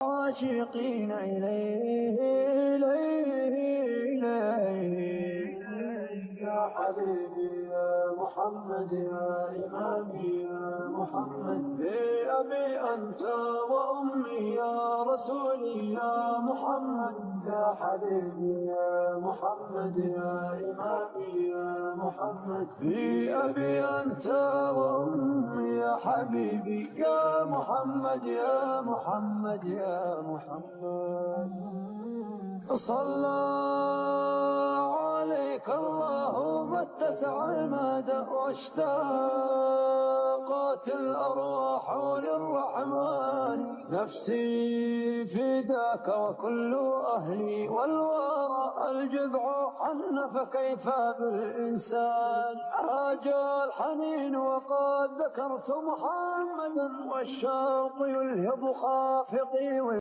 عاشقين إليه يا حبيبي يا محمد يا إمامي يا محمد أبي أنت وأمي يا رسولي يا محمد يا حبيبي يا محمد يا إمامي يا محمد أبي أنت وأمي يا حبيبي يا محمد يا محمد يا محمد صلى عليك الله متسع المدى واشتاقت الأرواح للرحمن نفسي فداك وكل أهلي والورى الجذع حن فكيف بالإنسان هاجى الحنين وقد ذكرت محمدا والشوق يلهب خافقي